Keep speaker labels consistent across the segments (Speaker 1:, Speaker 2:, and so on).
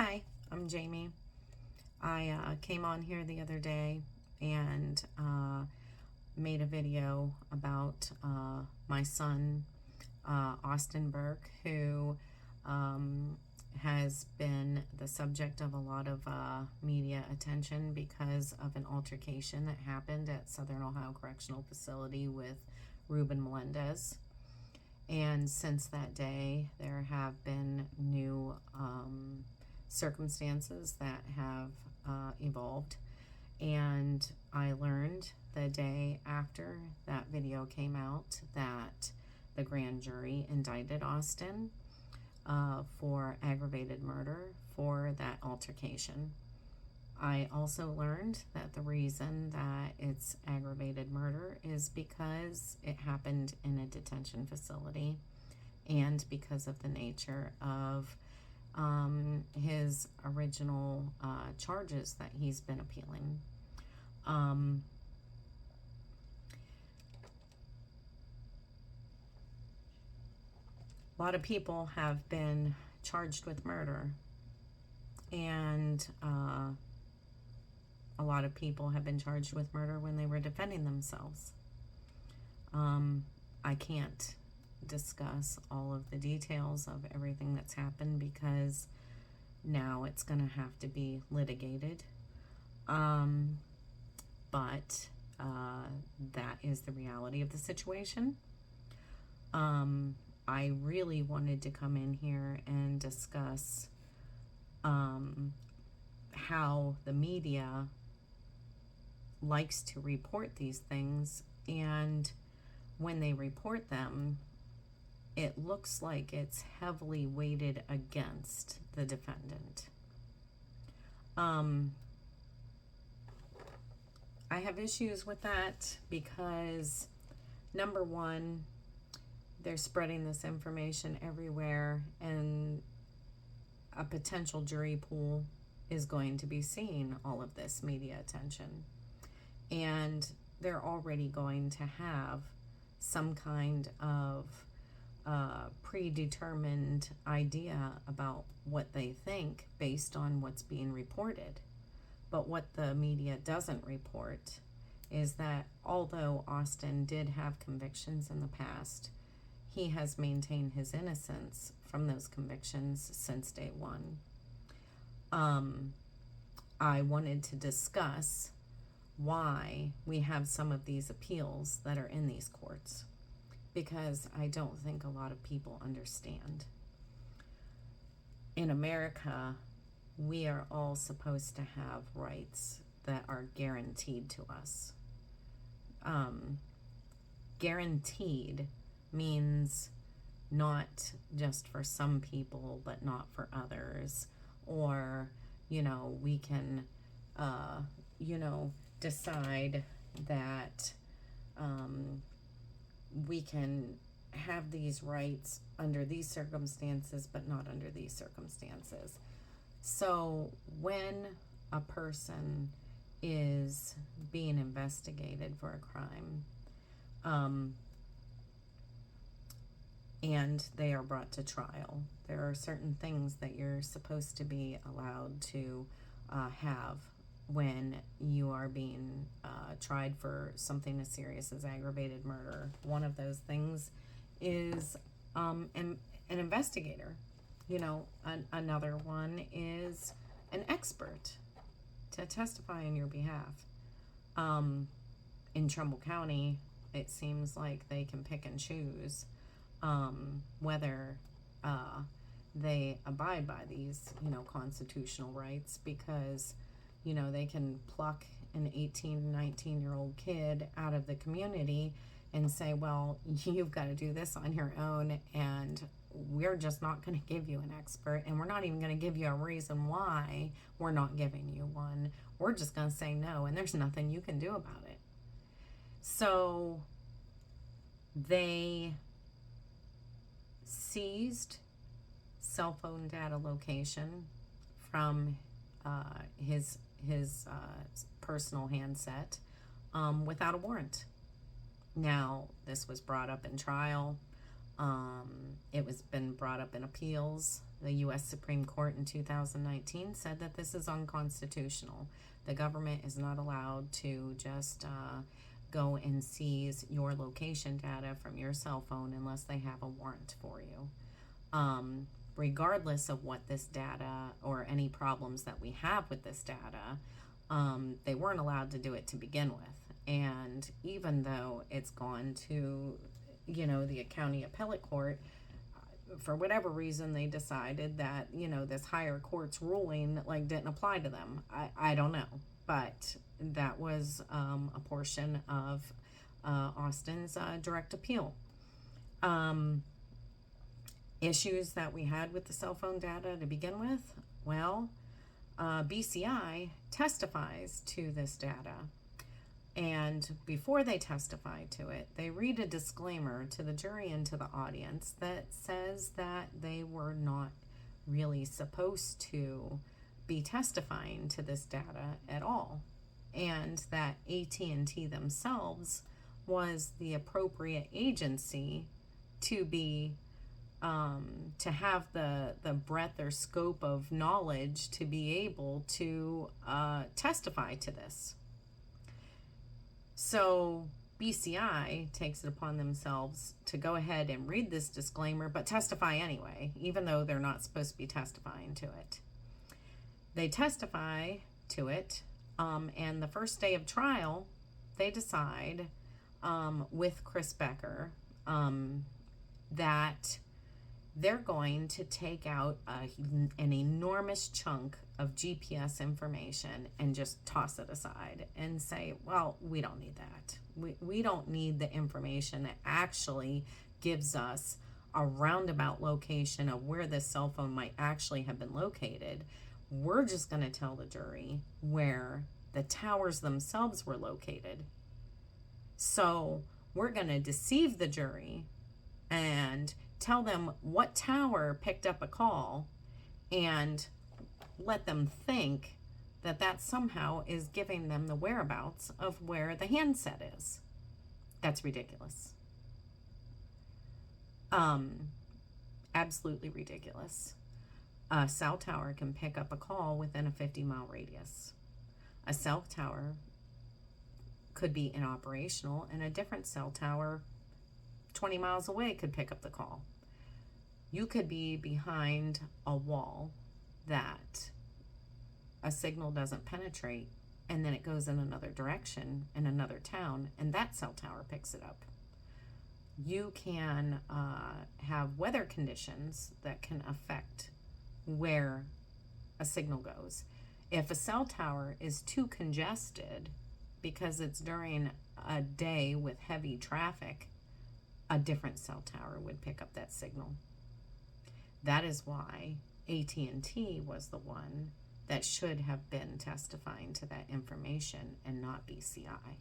Speaker 1: Hi, I'm Jamie. I came on here the other day and made a video about my son, Austin Burke, who has been the subject of a lot of media attention because of an altercation that happened at Southern Ohio Correctional Facility with Ruben Melendez. And since that day, there have been new circumstances that have evolved. And I learned the day after that video came out that the grand jury indicted Austin for aggravated murder for that altercation. I also learned that the reason that it's aggravated murder is because it happened in a detention facility and because of the nature of his original charges that he's been appealing. A lot of people have been charged with murder, and a lot of people have been charged with murder when they were defending themselves. I can't discuss all of the details of everything that's happened because now it's going to have to be litigated. But that is the reality of the situation. I really wanted to come in here and discuss how the media likes to report these things, and when they report them, it looks like it's heavily weighted against the defendant. I have issues with that because, number one, they're spreading this information everywhere, and a potential jury pool is going to be seeing all of this media attention. And they're already going to have some kind of predetermined idea about what they think based on what's being reported. But what the media doesn't report is that although Austin did have convictions in the past, he has maintained his innocence from those convictions since day one. I wanted to discuss why we have some of these appeals that are in these courts, because I don't think a lot of people understand. In America, we are all supposed to have rights that are guaranteed to us. Guaranteed means not just for some people, but not for others. Or, we can, decide that we can have these rights under these circumstances, but not under these circumstances. So when a person is being investigated for a crime, and they are brought to trial, there are certain things that you're supposed to be allowed to have when you are being tried for something as serious as aggravated murder. One of those things is an investigator. Another one is an expert to testify on your behalf. In Trumbull County, it seems like they can pick and choose whether they abide by these, constitutional rights, because, they can pluck an 18, 19-year-old kid out of the community and say, well, you've got to do this on your own, and we're just not going to give you an expert, and we're not even going to give you a reason why we're not giving you one. We're just going to say no, and there's nothing you can do about it. So they seized cell phone data location from his personal handset without a warrant. Now, this was brought up in trial. It was been brought up in appeals. The U.S. Supreme Court in 2019 said that this is unconstitutional. The government is not allowed to just go and seize your location data from your cell phone unless they have a warrant for you. Regardless of what this data or any problems that we have with this data, they weren't allowed to do it to begin with. And even though it's gone to, the county appellate court, for whatever reason, they decided that, this higher court's ruling, didn't apply to them. I don't know. But that was a portion of Austin's direct appeal. Issues that we had with the cell phone data to begin with, well, BCI testifies to this data. And before they testify to it, they read a disclaimer to the jury and to the audience that says that they were not really supposed to be testifying to this data at all, and that AT&T themselves was the appropriate agency to be to have the breadth or scope of knowledge to be able to testify to this. So BCI takes it upon themselves to go ahead and read this disclaimer, but testify anyway, even though they're not supposed to be testifying to it. They testify to it, and the first day of trial, they decide with Chris Becker that they're going to take out an enormous chunk of GPS information and just toss it aside and say, well, we don't need that. We don't need the information that actually gives us a roundabout location of where this cell phone might actually have been located. We're just going to tell the jury where the towers themselves were located. So we're going to deceive the jury and tell them what tower picked up a call and let them think that that somehow is giving them the whereabouts of where the handset is. That's ridiculous. Absolutely ridiculous. A cell tower can pick up a call within a 50-mile radius. A cell tower could be inoperational, and a different cell tower 20 miles away could pick up the call. You could be behind a wall that a signal doesn't penetrate, and then it goes in another direction in another town, and that cell tower picks it up. You can have weather conditions that can affect where a signal goes. If a cell tower is too congested because it's during a day with heavy traffic, a different cell tower would pick up that signal. That is why AT&T was the one that should have been testifying to that information and not BCI.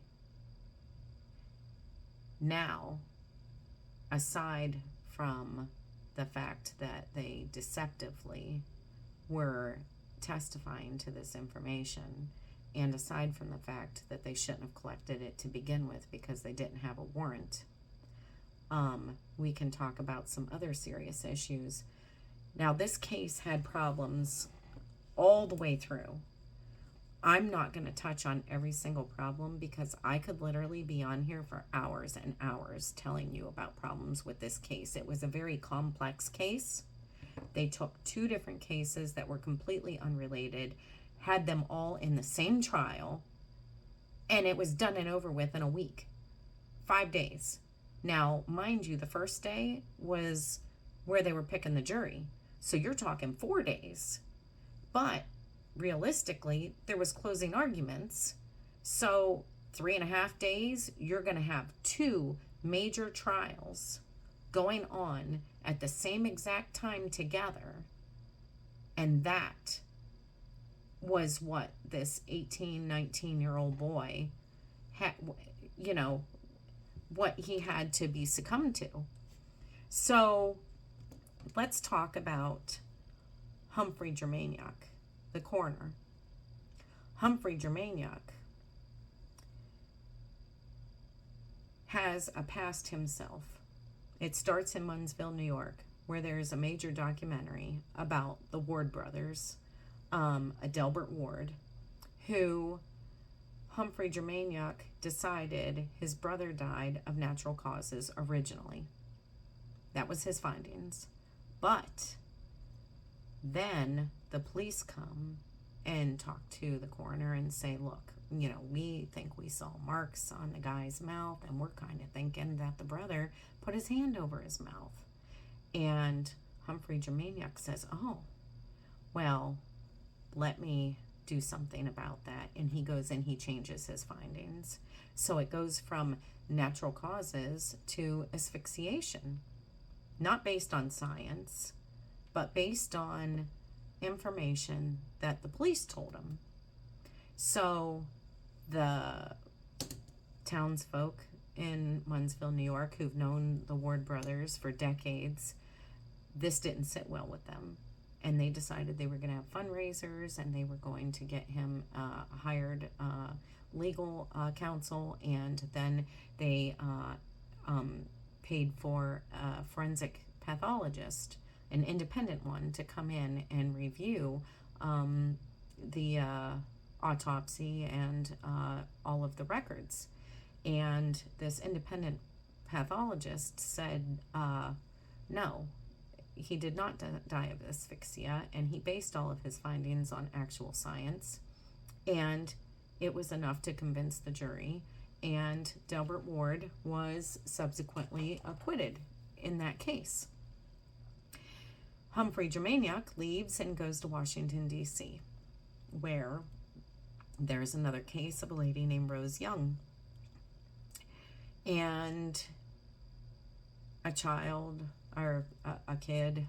Speaker 1: Now, aside from the fact that they deceptively were testifying to this information, and aside from the fact that they shouldn't have collected it to begin with because they didn't have a warrant, we can talk about some other serious issues. Now, this case had problems all the way through. I'm not going to touch on every single problem because I could literally be on here for hours and hours telling you about problems with this case. It was a very complex case. They took two different cases that were completely unrelated, had them all in the same trial, and it was done and over with in a week. 5 days. Now, mind you, the first day was where they were picking the jury. So you're talking 4 days. But realistically, there was closing arguments. So 3.5 days, you're going to have two major trials going on at the same exact time together. And that was what this 18, 19-year-old boy had, what he had to be succumbed to. So let's talk about Humphrey Germaniuk, the coroner. Humphrey Germaniuk has a past himself. It starts in Munnsville, New York. where there's a major documentary about the Ward brothers, Adelbert Ward, who Humphrey Germaniuk decided his brother died of natural causes originally. That was his findings. But then the police come and talk to the coroner and say, look, we think we saw marks on the guy's mouth, and we're kind of thinking that the brother put his hand over his mouth. And Humphrey Germaniuk says, oh, well, let me do something about that. And he goes and he changes his findings. So it goes from natural causes to asphyxiation, not based on science, but based on information that the police told him. So the townsfolk in Munnsville, New York, who've known the Ward brothers for decades, this didn't sit well with them. And they decided they were going to have fundraisers, and they were going to get him hired legal counsel, and then they paid for a forensic pathologist, an independent one, to come in and review the autopsy and all of the records. And this independent pathologist said, no, he did not die of asphyxia, and he based all of his findings on actual science, and it was enough to convince the jury, and Delbert Ward was subsequently acquitted in that case. Humphrey Germaniuk leaves and goes to Washington, D.C., where there's another case of a lady named Rose Young, and a child, or a kid,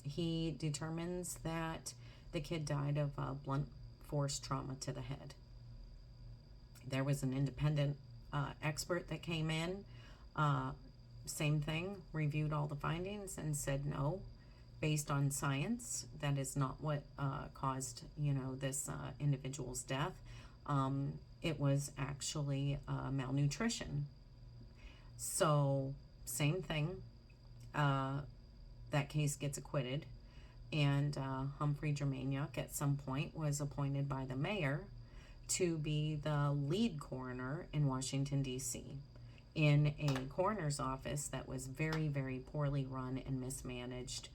Speaker 1: he determines that the kid died of blunt force trauma to the head. There was an independent expert that came in, same thing, reviewed all the findings and said no, based on science, that is not what caused, this individual's death. It was actually malnutrition. So, same thing. That case gets acquitted, and Humphrey Germaniuk at some point was appointed by the mayor to be the lead coroner in Washington, D.C., in a coroner's office that was very, very poorly run and mismanaged.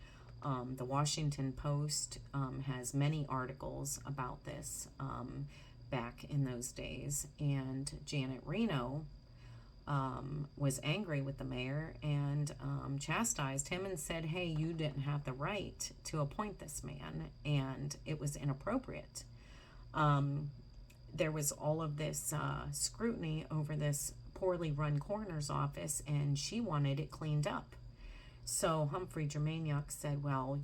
Speaker 1: The Washington Post has many articles about this back in those days, and Janet Reno was angry with the mayor and chastised him and said, hey, you didn't have the right to appoint this man, and it was inappropriate. There was all of this scrutiny over this poorly run coroner's office, and she wanted it cleaned up. So Humphrey Germaniuk said, well,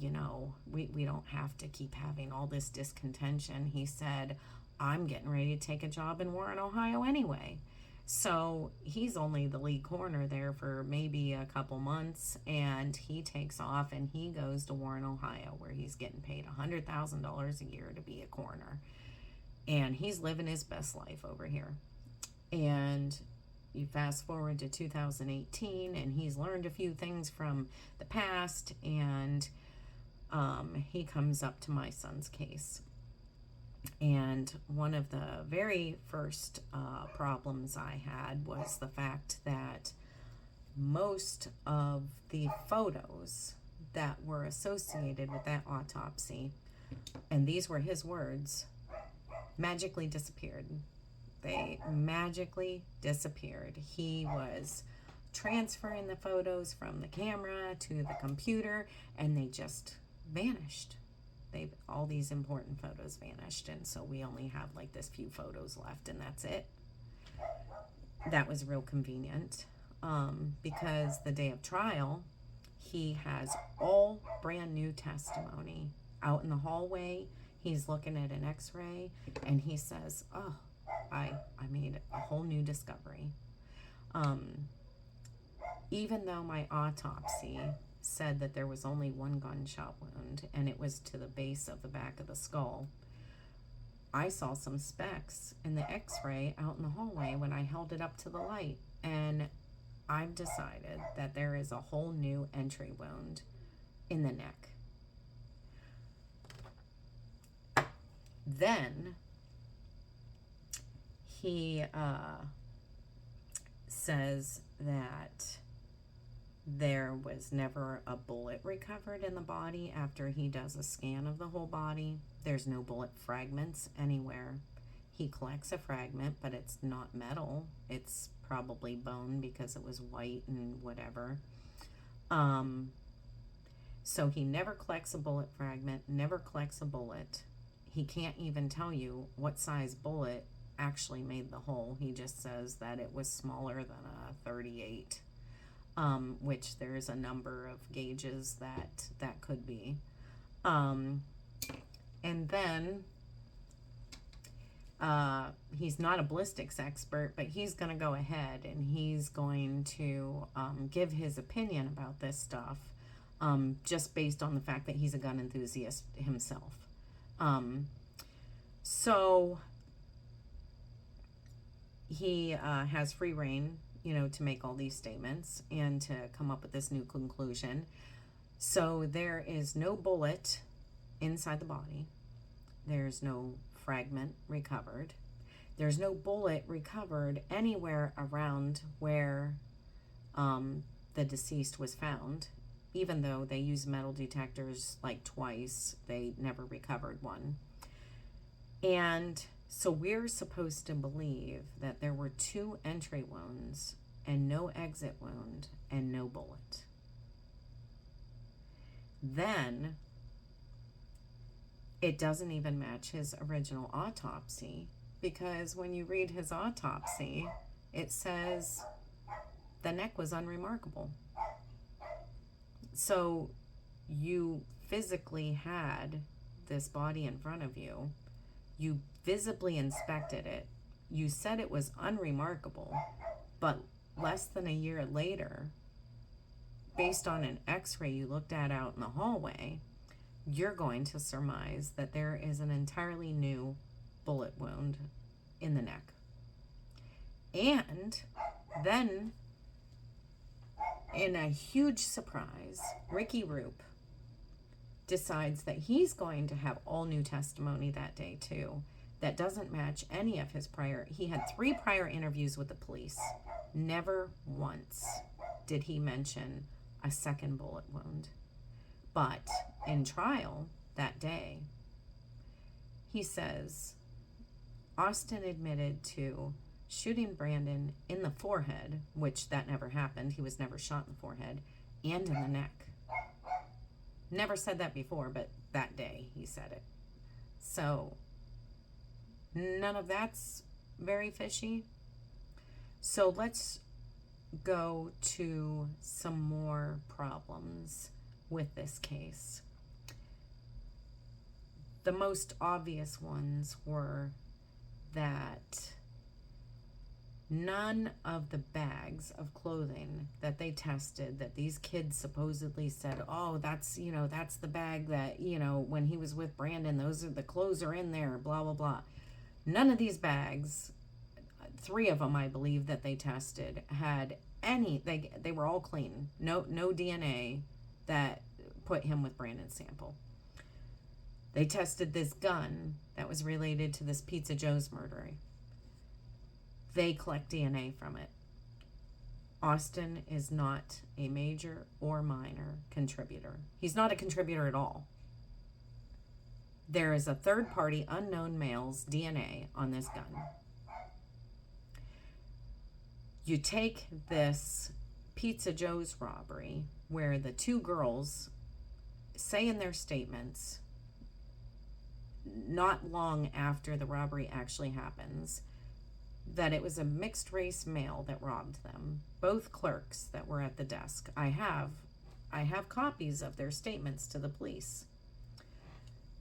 Speaker 1: we don't have to keep having all this discontention. He said, I'm getting ready to take a job in Warren, Ohio anyway. So he's only the lead coroner there for maybe a couple months, and he takes off and he goes to Warren, Ohio, where he's getting paid $100,000 a year to be a coroner. And he's living his best life over here. And you fast forward to 2018, and he's learned a few things from the past, and he comes up to my son's case. And one of the very first problems I had was the fact that most of the photos that were associated with that autopsy, and these were his words, magically disappeared. They magically disappeared. He was transferring the photos from the camera to the computer, and they just vanished. All these important photos vanished, and so we only have like this few photos left, and that's it. That was real convenient, because the day of trial, he has all brand new testimony out in the hallway. He's looking at an x-ray, and he says, oh, I made a whole new discovery. Even though my autopsy said that there was only one gunshot wound, and it was to the base of the back of the skull, I saw some specks in the x-ray out in the hallway when I held it up to the light, and I've decided that there is a whole new entry wound in the neck. Then he says that there was never a bullet recovered in the body after he does a scan of the whole body. There's no bullet fragments anywhere. He collects a fragment, but it's not metal. It's probably bone because it was white and whatever. So he never collects a bullet fragment, never collects a bullet. He can't even tell you what size bullet actually made the hole. He just says that it was smaller than a 38, which there's a number of gauges that could be. And then he's not a ballistics expert, but he's going to go ahead and he's going to give his opinion about this stuff, just based on the fact that he's a gun enthusiast himself. So he has free reign, to make all these statements and to come up with this new conclusion. So there is no bullet inside the body. There's no fragment recovered. There's no bullet recovered anywhere around where the deceased was found. Even though they used metal detectors like twice, they never recovered one. And so we're supposed to believe that there were 2 entry wounds and no exit wound and no bullet. Then it doesn't even match his original autopsy, because when you read his autopsy, it says the neck was unremarkable. So you physically had this body in front of you. You visibly inspected it. You said it was unremarkable, but less than a year later, based on an x-ray you looked at out in the hallway, you're going to surmise that there is an entirely new bullet wound in the neck. And then, in a huge surprise, Ricky Rupe decides that he's going to have all new testimony that day too, that doesn't match any of his prior. He had 3 prior interviews with the police. Never once did he mention a second bullet wound. But in trial that day, he says Austin admitted to shooting Brandon in the forehead, which that never happened. He was never shot in the forehead, and in the neck. Never said that before, but that day he said it. So none of that's very fishy. So let's go to some more problems with this case. The most obvious ones were that none of the bags of clothing that they tested, that these kids supposedly said, oh, that's the bag that, when he was with Brandon, the clothes are in there, blah, blah, blah. None of these bags, 3 of them, I believe, that they tested had they were all clean. No DNA that put him with Brandon's sample. They tested this gun that was related to this Pizza Joe's murder. They collect DNA from it. Austin is not a major or minor contributor. He's not a contributor at all. There is a third-party unknown male's DNA on this gun. You take this Pizza Joe's robbery, where the 2 girls say in their statements, not long after the robbery actually happens, that it was a mixed race male that robbed them. Both clerks that were at the desk. I have copies of their statements to the police.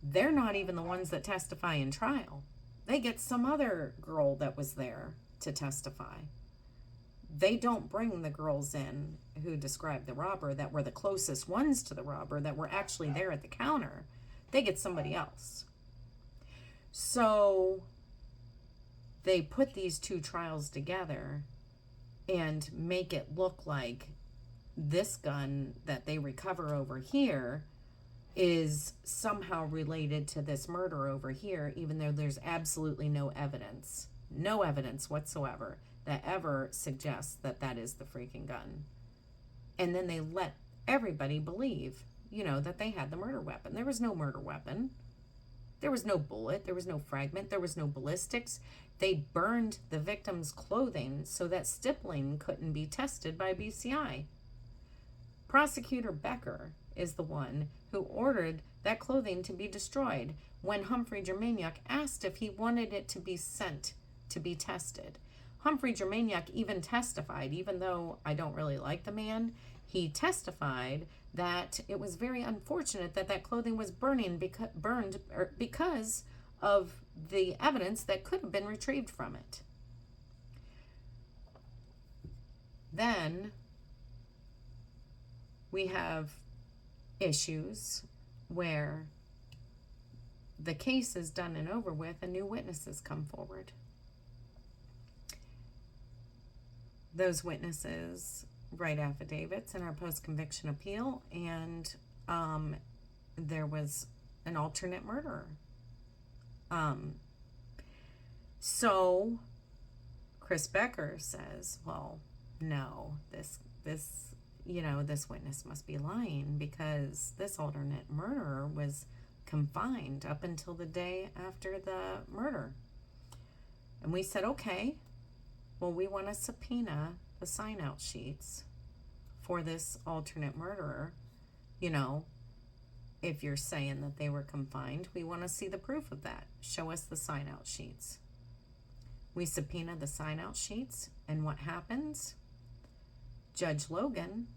Speaker 1: They're not even the ones that testify in trial. They get some other girl that was there to testify. They don't bring the girls in who described the robber, that were the closest ones to the robber, that were actually there at the counter. They get somebody else. So they put these 2 trials together and make it look like this gun that they recover over here is somehow related to this murder over here, even though there's absolutely no evidence whatsoever that ever suggests that that is the freaking gun. And then they let everybody believe, that they had the murder weapon. There was no murder weapon. There was no bullet. There was no fragment. There was no ballistics. They burned the victim's clothing so that stippling couldn't be tested by BCI. Prosecutor Becker is the one who ordered that clothing to be destroyed when Humphrey Germaniuk asked if he wanted it to be sent to be tested. Humphrey Germaniuk even testified, even though I don't really like the man, he testified that it was very unfortunate that that clothing was burned because of the evidence that could have been retrieved from it. Then we have issues where the case is done and over with and new witnesses come forward. Those witnesses write affidavits in our post-conviction appeal, and there was an alternate murderer. So Chris Becker says, well, no, this witness must be lying because this alternate murderer was confined up until the day after the murder. And we said, okay, well, we want to subpoena the sign-out sheets for this alternate murderer. If you're saying that they were confined, we want to see the proof of that. Show us the sign-out sheets. We subpoena the sign-out sheets, and what happens? Judge Logan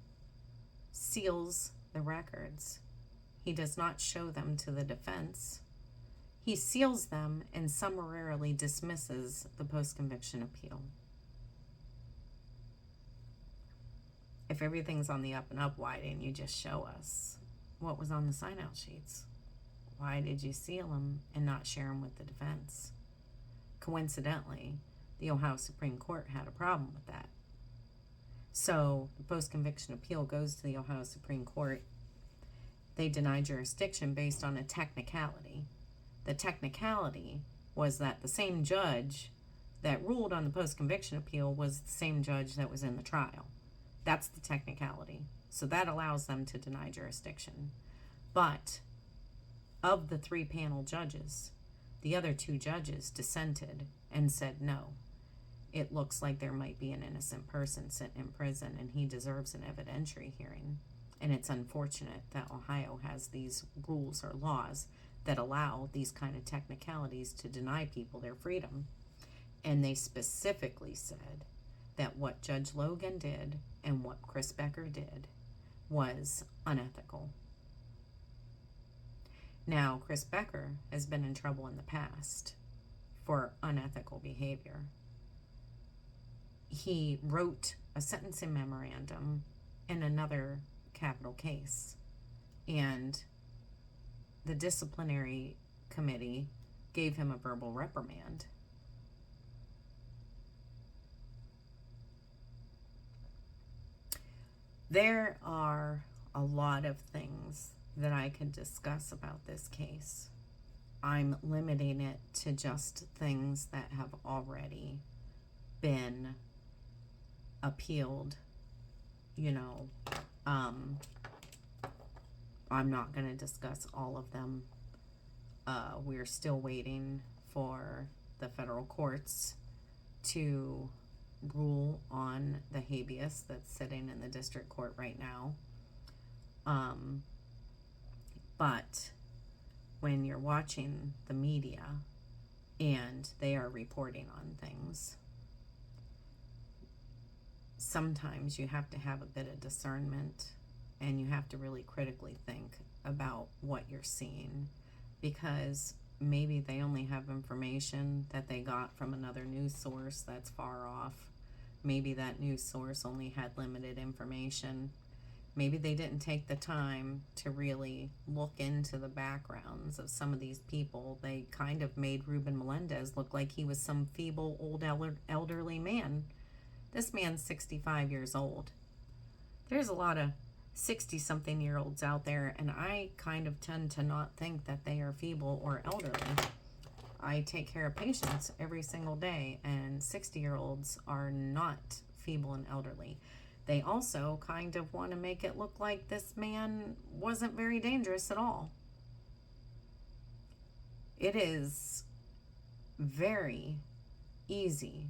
Speaker 1: seals the records. He does not show them to the defense. He seals them and summarily dismisses the post-conviction appeal. If everything's on the up and up, why didn't you just show us what was on the sign-out sheets? Why did you seal them and not share them with the defense? Coincidentally, the Ohio Supreme Court had a problem with that. So the post-conviction appeal goes to the Ohio Supreme Court. They deny jurisdiction based on a technicality. The technicality was that the same judge that ruled on the post-conviction appeal was the same judge that was in the trial. That's the technicality. So that allows them to deny jurisdiction. But of the 3 panel judges, the other 2 judges dissented and said, no, it looks like there might be an innocent person sitting in prison and he deserves an evidentiary hearing. And it's unfortunate that Ohio has these rules or laws that allow these kind of technicalities to deny people their freedom. And they specifically said that what Judge Logan did and what Chris Becker did was unethical. Now, Chris Becker has been in trouble in the past for unethical behavior. He wrote a sentencing memorandum in another capital case, and the disciplinary committee gave him a verbal reprimand. There are a lot of things that I could discuss about this case. I'm limiting it to just things that have already been appealed. I'm not going to discuss all of them. We're still waiting for the federal courts to rule on the habeas that's sitting in the district court right now. But when you're watching the media and they are reporting on things, sometimes you have to have a bit of discernment and you have to really critically think about what you're seeing, because maybe they only have information that they got from another news source that's far off. Maybe that news source only had limited information. Maybe they didn't take the time to really look into the backgrounds of some of these people. They kind of made Ruben Melendez look like he was some feeble, old, elderly man. This man's 65 years old. There's a lot of 60-something-year-olds out there, and I kind of tend to not think that they are feeble or elderly. I take care of patients every single day, and 60-year-olds are not feeble and elderly. They also kind of want to make it look like this man wasn't very dangerous at all. It is very easy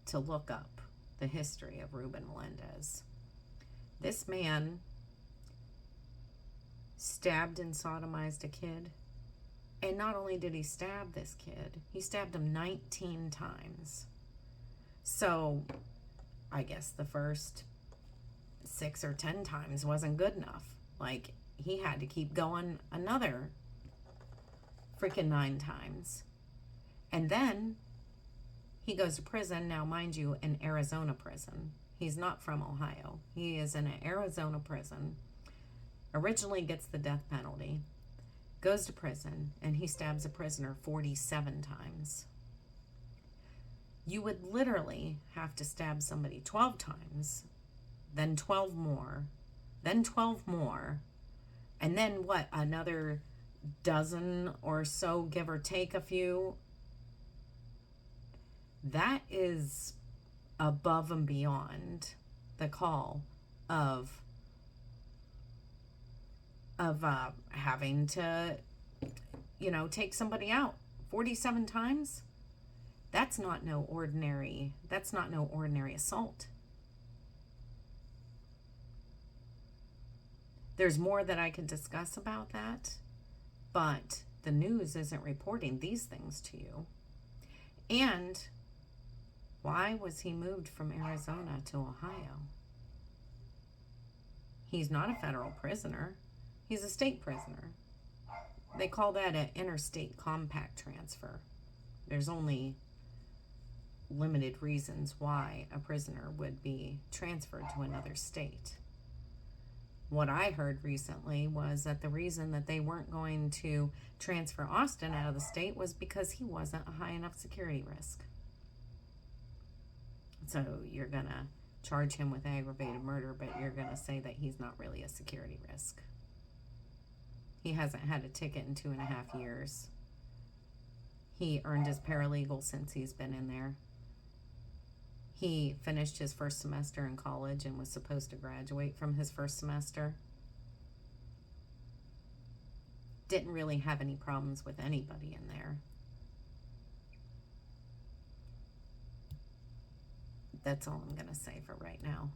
Speaker 1: to look up the history of Ruben Melendez. This man stabbed and sodomized a kid. And not only did he stab this kid, he stabbed him 19 times. So I guess the first 6 or 10 times wasn't good enough. Like, he had to keep going another freaking 9 times. And then he goes to prison. Now, mind you, an Arizona prison. He's not from Ohio. He is in an Arizona prison. Originally gets the death penalty. Goes to prison, and he stabs a prisoner 47 times. You would literally have to stab somebody 12 times, then 12 more, then 12 more, and then what, another dozen or so, give or take a few? That is above and beyond the call of having to, take somebody out 47 times. That's not no ordinary assault. There's more that I could discuss about that, but the news isn't reporting these things to you. And why was he moved from Arizona to Ohio? He's not a federal prisoner. He's a state prisoner. They call that an interstate compact transfer. There's only limited reasons why a prisoner would be transferred to another state. What I heard recently was that the reason that they weren't going to transfer Austin out of the state was because he wasn't a high enough security risk. So you're going to charge him with aggravated murder, but you're going to say that he's not really a security risk. He hasn't had a ticket in 2.5 years. He earned his paralegal since he's been in there. He finished his first semester in college and was supposed to graduate from his first semester. Didn't really have any problems with anybody in there. That's all I'm going to say for right now.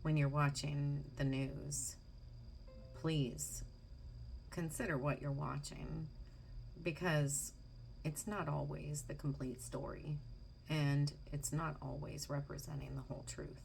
Speaker 1: When you're watching the news, please consider what you're watching, because it's not always the complete story, and it's not always representing the whole truth.